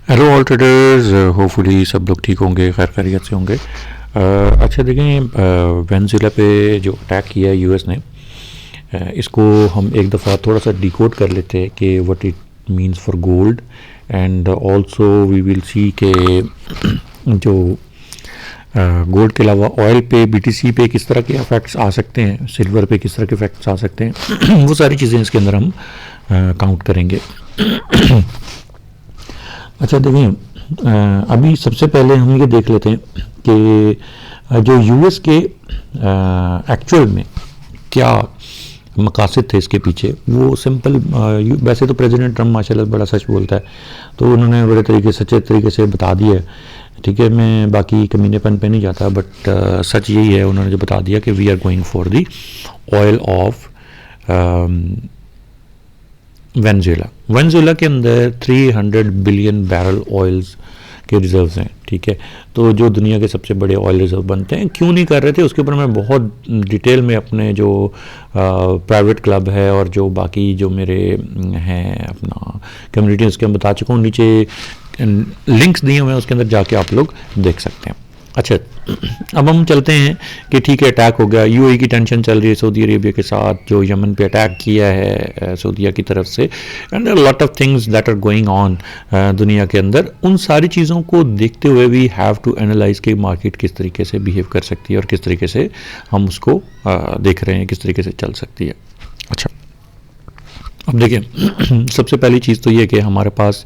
Hello all traders, hopefully सब लोग ठीक होंगे, खैर खैरियत से होंगे। अच्छा देखें, वेनेजुएला पे जो अटैक किया है यूएस ने, इसको हम एक दफ़ा थोड़ा सा डिकोड कर लेते हैं कि what it means for gold, and also we will see के जो गोल्ड के अलावा ऑयल पे, बीटीसी पे किस तरह के इफेक्ट्स आ सकते हैं, सिल्वर पे किस तरह के इफेक्ट्स आ सकते हैं। वो सारी चीज़ें इसके अंदर हम काउंट करेंगे। अच्छा देखिए, अभी सबसे पहले हम ये देख लेते हैं कि जो यूएस के एक्चुअल में क्या मकासद थे इसके पीछे। वो सिंपल, वैसे तो प्रेसिडेंट ट्रम्प माशाल्लाह बड़ा सच बोलता है, तो उन्होंने बड़े तरीके सच्चे तरीके से बता दिया है। ठीक है, मैं बाकी कमीनेपन पे नहीं जाता, बट सच यही है, उन्होंने जो बता दिया कि we are going for the oil of Venezuela के अंदर 300 बिलियन बैरल ऑयल्स के रिजर्व्स हैं। ठीक है, तो जो दुनिया के सबसे बड़े ऑयल रिजर्व बनते हैं, क्यों नहीं कर रहे थे उसके ऊपर मैं बहुत डिटेल में अपने जो प्राइवेट क्लब है और जो बाकी जो मेरे हैं अपना कम्युनिटी, उसके मैं बता चुका हूँ। नीचे लिंक्स दिए हुए हैं, उसके अंदर जाके आप लोग देख सकते हैं। अच्छा, अब हम चलते हैं कि ठीक है, अटैक हो गया, यूएई की टेंशन चल रही है सऊदी अरेबिया के साथ, जो यमन पे अटैक किया है सऊदीया की तरफ से, and lot of things that are going on दुनिया के अंदर। उन सारी चीज़ों को देखते हुए वी हैव टू एनालाइज कि मार्केट किस तरीके से बिहेव कर सकती है और किस तरीके से हम उसको देख रहे हैं, किस तरीके से चल सकती है। अच्छा, अब देखिए, सबसे पहली चीज़ तो ये कि हमारे पास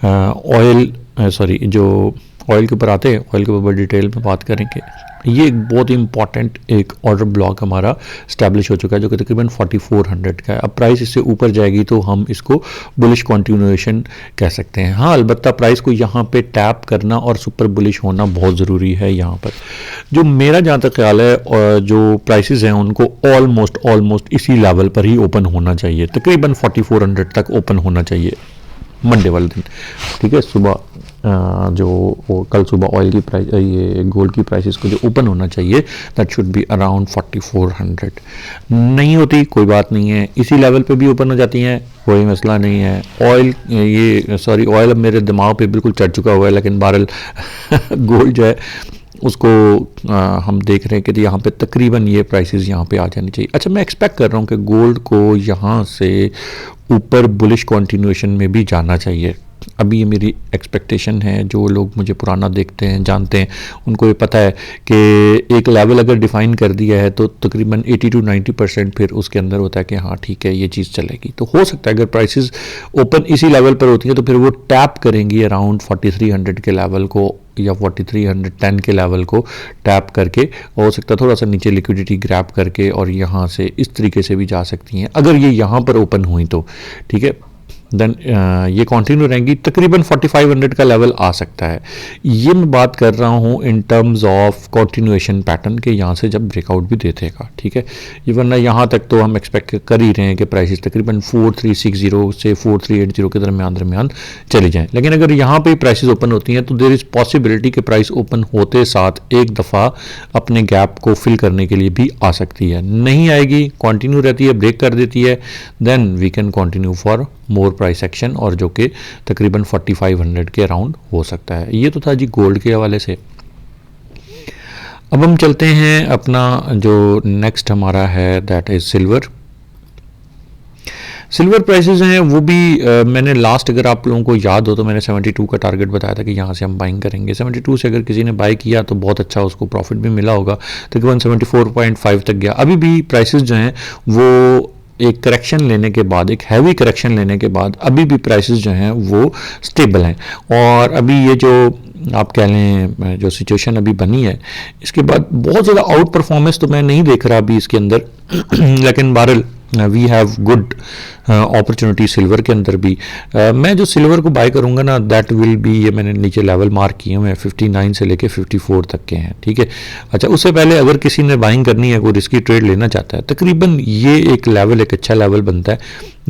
जो ऑयल के ऊपर आते हैं, ऑयल के ऊपर बड़ी डिटेल में बात करेंगे। ये एक बहुत ही इंपॉर्टेंट एक ऑर्डर ब्लॉक हमारा स्टैब्लिश हो चुका है, जो कि तकरीबन 4400 का है। अब प्राइस इससे ऊपर जाएगी तो हम इसको बुलिश कंटिन्यूएशन कह सकते हैं। हाँ, अलबत्ता प्राइस को यहाँ पे टैप करना और सुपर बुलिश होना बहुत ज़रूरी है। यहाँ पर जो मेरा जहाँ तक ख्याल है, जो प्राइसेस हैं उनको ऑलमोस्ट इसी लेवल पर ही ओपन होना चाहिए, तकरीबन 4400 तक ओपन होना चाहिए मंडे वाले दिन। ठीक है, सुबह जो कल सुबह ऑयल की प्राइस, ये गोल्ड की प्राइसेस को जो ओपन होना चाहिए, दैट शुड बी अराउंड 4400। नहीं होती कोई बात नहीं है, इसी लेवल पे भी ओपन हो जाती हैं, कोई मसला नहीं है। ऑयल अब मेरे दिमाग पे बिल्कुल चढ़ चुका हुआ है, लेकिन बहरहाल गोल्ड जो है उसको हम देख रहे हैं कि यहाँ पे तकरीबन ये प्राइसेस यहाँ पे आ जानी चाहिए। अच्छा, मैं एक्सपेक्ट कर रहा हूँ कि गोल्ड को यहाँ से ऊपर बुलिश कंटिन्यूएशन में भी जाना चाहिए। अभी ये मेरी एक्सपेक्टेशन है। जो लोग मुझे पुराना देखते हैं, जानते हैं, उनको ये पता है कि एक लेवल अगर डिफ़ाइन कर दिया है तो तकरीबन 80 to 90% फिर उसके अंदर होता है कि हाँ ठीक है, ये चीज़ चलेगी। तो हो सकता है अगर प्राइसेस ओपन इसी लेवल पर होती हैं तो फिर वो टैप करेंगी अराउंड 4300 के लेवल को या 4310 के लेवल को टैप करके, हो सकता है थोड़ा सा नीचे लिक्विडिटी ग्रैब करके, और यहाँ से इस तरीके से भी जा सकती हैं अगर ये यहाँ पर ओपन हुई तो। ठीक है, देन ये कंटिन्यू रहेंगी, तकरीबन 4500 का लेवल आ सकता है। ये मैं बात कर रहा हूँ in terms of continuation pattern के, यहाँ से जब ब्रेकआउट भी दे देगा। ठीक है, ये वरना यहाँ तक तो हम एक्सपेक्ट कर ही रहे हैं कि प्राइसेस तकरीबन 4360 से 4380 के दरमियान चली जाएँ। लेकिन अगर यहाँ पे प्राइसेस ओपन होती हैं तो देर इज़ पॉसिबिलिटी कि प्राइस ओपन होते साथ एक दफ़ा अपने गैप को फिल करने के लिए भी आ सकती है। नहीं आएगी, कंटिन्यू रहती है, ब्रेक कर देती है, then we can continue for more price action, और जो कि तकरीबन 4500 के अराउंड हो सकता है। ये तो था जी गोल्ड के हवाले से। अब हम चलते हैं अपना जो नेक्स्ट हमारा है, दैट इज़ सिल्वर प्राइसेस हैं वो भी मैंने लास्ट, अगर आप लोगों को याद हो तो मैंने 72 का टारगेट बताया था कि यहाँ से हम बाइंग करेंगे। 72 से अगर किसी ने बाई किया तो बहुत अच्छा उसको प्रॉफिट भी मिला होगा, तकरीबन 74.5 तक गया। अभी भी प्राइसेस जो हैं वो एक करेक्शन लेने के बाद, एक हैवी करेक्शन लेने के बाद अभी भी प्राइसेस जो हैं वो स्टेबल हैं। और अभी ये जो आप कह लें जो सिचुएशन अभी बनी है, इसके बाद बहुत ज़्यादा आउट परफॉर्मेंस तो मैं नहीं देख रहा अभी इसके अंदर लेकिन बहरहाल we have good opportunity silver के अंदर भी। मैं जो सिल्वर को बाय करूंगा ना, दैट विल बी, ये मैंने नीचे लेवल मार्क किए हुए हैं, 59 से लेके 54 तक के हैं। ठीक है, अच्छा, उससे पहले अगर किसी ने बाइंग करनी है, कोई रिस्की ट्रेड लेना चाहता है, तकरीबन ये एक लेवल, एक अच्छा लेवल बनता है,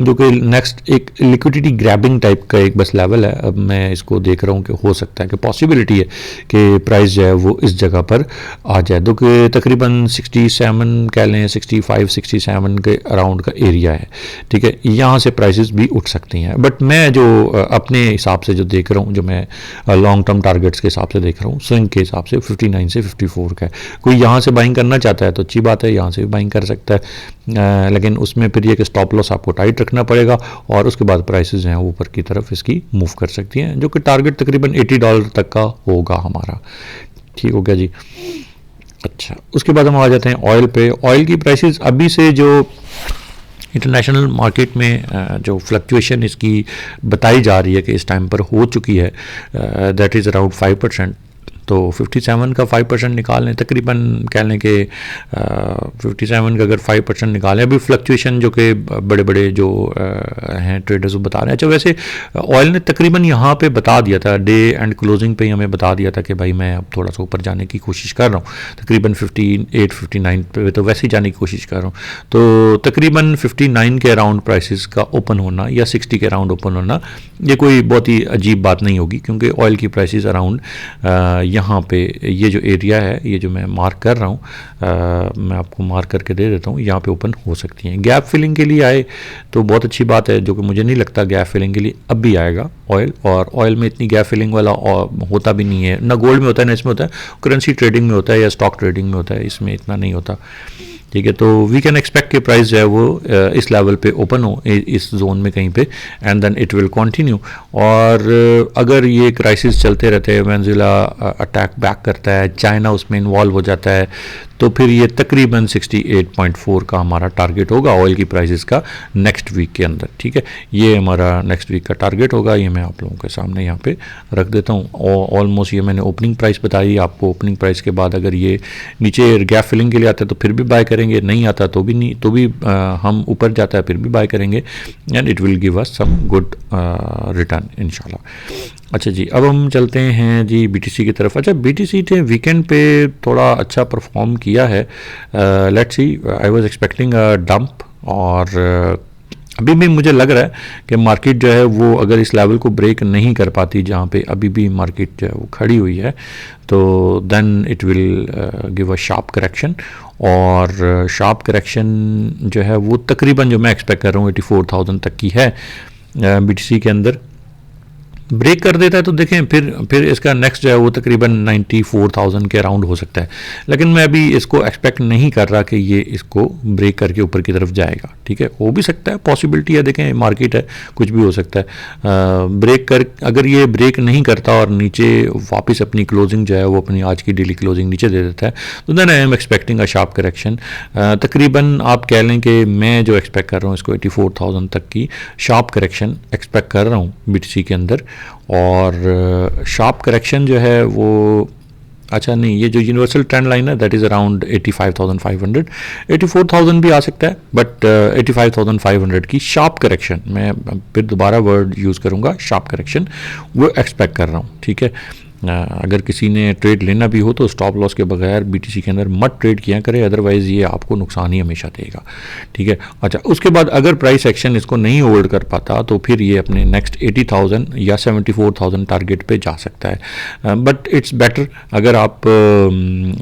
जो कि नेक्स्ट एक लिक्विडिटी ग्रैबिंग टाइप का एक बस लेवल है। अब मैं इसको देख रहा हूँ कि हो सकता है कि पॉसिबिलिटी है कि प्राइस जो है वो इस जगह पर आ जाए, तो कि तकरीबन 67 कह लें, 65 67 के अराउंड अराउंड का एरिया है, ठीक है। यहाँ से प्राइसेस भी उठ सकती हैं, बट मैं जो अपने हिसाब से जो देख रहा हूँ, जो मैं लॉन्ग टर्म टारगेट्स के हिसाब से देख रहा हूँ, स्विंग के हिसाब से 59 से 54 का है। कोई यहाँ से बाइंग करना चाहता है तो अच्छी बात है, यहाँ से भी बाइंग कर सकता है, लेकिन उसमें फिर ये कि स्टॉप लॉस आपको टाइट रखना पड़ेगा और उसके बाद प्राइसेस हैं ऊपर की तरफ इसकी मूव कर सकती हैं, जो कि टारगेट तकरीबन $80 तक का होगा हमारा। ठीक हो गया जी। अच्छा, उसके बाद हम आ जाते हैं ऑयल पे। ऑयल की प्राइसेस अभी से जो इंटरनेशनल मार्केट में जो फ्लक्चुएशन इसकी बताई जा रही है कि इस टाइम पर हो चुकी है, दैट इज़ अराउंड 5%। तो 57 का 5% निकाल लें, तकरीबन कह लें कि 57 का अगर 5% निकालें, अभी फ्लक्चुएशन जो कि बड़े बड़े जो हैं ट्रेडर्स वो बता रहे हैं। अच्छा, वैसे ऑयल ने तकरीबन यहाँ पे बता दिया था, डे एंड क्लोजिंग पे ही हमें बता दिया था कि भाई मैं अब थोड़ा सा ऊपर जाने की कोशिश कर रहा हूँ, तकरीबन 58 59 पे तो वैसे ही जाने की कोशिश कर रहा हूँ। तो तकरीबन 59 के अराउंड प्राइसेस का ओपन होना या 60 के अराउंड ओपन होना, ये कोई बहुत ही अजीब बात नहीं होगी, क्योंकि ऑयल की प्राइसेस अराउंड यहाँ पे ये जो एरिया है, ये जो मैं मार्क कर रहा हूँ, मैं आपको मार्क करके दे देता हूँ, यहाँ पे ओपन हो सकती हैं। गैप फिलिंग के लिए आए तो बहुत अच्छी बात है, जो कि मुझे नहीं लगता गैप फिलिंग के लिए अब भी आएगा ऑयल, और ऑयल में इतनी गैप फिलिंग वाला होता भी नहीं है, ना गोल्ड में होता है ना इसमें होता है, करेंसी ट्रेडिंग में होता है या स्टॉक ट्रेडिंग में होता है, इसमें इतना नहीं होता। ठीक है, तो वी कैन एक्सपेक्ट कि प्राइस जो है वो इस लेवल पे ओपन हो, इस जोन में कहीं पे, and then it will continue. और अगर ये क्राइसिस चलते रहते हैं, वेनेजुएला अटैक बैक करता है, चाइना उसमें इन्वॉल्व हो जाता है, तो फिर ये तकरीबन 68.4 का हमारा टारगेट होगा ऑयल की प्राइसेस का नेक्स्ट वीक के अंदर। ठीक है, ये हमारा नेक्स्ट वीक का टारगेट होगा, ये मैं आप लोगों के सामने यहाँ पे रख देता हूँ। ऑलमोस्ट ये मैंने ओपनिंग प्राइस बताई आपको, ओपनिंग प्राइस के बाद अगर ये नीचे गैप फिलिंग के लिए आता है तो फिर भी बाय करेंगे, नहीं आता तो भी नहीं, तो भी हम ऊपर जाता है फिर भी बाय करेंगे, and it will give us some good return इंशाल्लाह। अच्छा जी, अब हम चलते हैं जी बीटीसी की तरफ। अच्छा, बीटीसी ने वीकेंड पे थोड़ा अच्छा परफॉर्म किया है, let's see, I was expecting a dump, और अभी भी मुझे लग रहा है कि मार्केट जो है वो अगर इस लेवल को ब्रेक नहीं कर पाती, जहाँ पे अभी भी मार्केट जो है वो खड़ी हुई है, तो then it will give a sharp correction, और शार्प करेक्शन जो है वो तकरीबन जो मैं एक्सपेक्ट कर रहा हूँ 84,000 तक की है बीटीसी के अंदर। ब्रेक कर देता है तो देखें फिर इसका नेक्स्ट जो है वो तकरीबन 94,000 के अराउंड हो सकता है, लेकिन मैं अभी इसको एक्सपेक्ट नहीं कर रहा कि ये इसको ब्रेक करके ऊपर की तरफ जाएगा। ठीक है, हो भी सकता है, पॉसिबिलिटी है, देखें मार्केट है, कुछ भी हो सकता है। ब्रेक कर अगर ये ब्रेक नहीं करता और नीचे वापस अपनी क्लोजिंग जो है वो अपनी आज की डेली क्लोजिंग नीचे दे देता है, तो then I am expecting a sharp correction. तकरीबन आप कह लें कि मैं जो एक्सपेक्ट कर रहा हूँ इसको 84,000 तक की शार्प करेक्शन एक्सपेक्ट कर रहा हूँ बीटीसी के अंदर। और शार्प करेक्शन जो है वो, अच्छा नहीं, ये जो यूनिवर्सल ट्रेंड लाइन है दैट इज़ अराउंड 85,500, 84,000 भी आ सकता है, बट 85,500 की शार्प करेक्शन, मैं फिर दोबारा वर्ड यूज़ करूँगा शार्प करेक्शन, वो एक्सपेक्ट कर रहा हूँ। ठीक है, अगर किसी ने ट्रेड लेना भी हो तो स्टॉप लॉस के बगैर बीटीसी के अंदर मत ट्रेड किया करें, अदरवाइज़ ये आपको नुकसान ही हमेशा देगा। ठीक है, अच्छा, उसके बाद अगर प्राइस एक्शन इसको नहीं होल्ड कर पाता तो फिर ये अपने नेक्स्ट 80,000 या 74,000 टारगेट पे जा सकता है, बट इट्स बेटर, अगर आप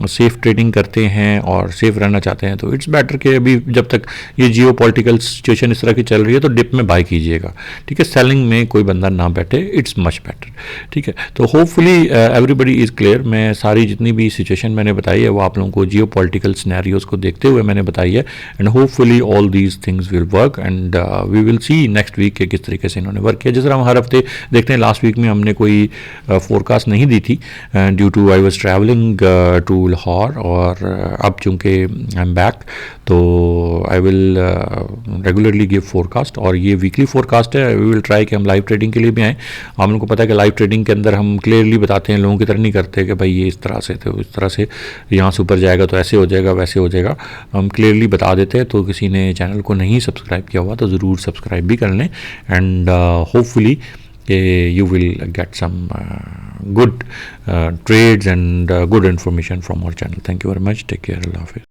सेफ ट्रेडिंग करते हैं और सेफ रहना चाहते हैं तो इट्स बेटर कि अभी जब तक ये जियो पॉलिटिकल सिचुएशन इस तरह की चल रही है तो डिप में बाय कीजिएगा। ठीक है, सेलिंग में कोई बंदा ना बैठे, इट्स मच बेटर। ठीक है, तो होपफुली एवरीबडी इज़ क्लियर। मैं सारी जितनी भी सिचुएशन मैंने बताई है वो आप लोगों को जियो पॉलिटिकल सिनेरियोज को देखते हुए मैंने बताई है, and hopefully all these things will work, and we will see next week के किस तरीके से इन्होंने वर्क किया। जिस तरह हम हर हफ्ते देखते हैं, लास्ट वीक में हमने कोई फोरकास्ट नहीं दी थी due to I was travelling to Lahore, और अब चूँकि आई एम बैक तो I will regularly give forecast, और ये वीकली फोरकास्ट है। वी विल ट्राई कि हम लाइव ट्रेडिंग के लिए भी आएँ। हम लोगों को पता है कि लाइव ट्रेडिंग के अंदर हम क्लियरली बताते हैं, लोगों की तरह नहीं करते कि भाई ये इस तरह से, तो इस तरह से यहाँ से ऊपर जाएगा तो ऐसे हो जाएगा वैसे हो जाएगा, हम क्लियरली बता देते हैं। तो किसी ने चैनल को नहीं सब्सक्राइब किया हुआ तो ज़रूर सब्सक्राइब भी कर लें, and hopefully you will get some good trades and good information from our channel. Thank you very much. Take care. Allah Hafiz.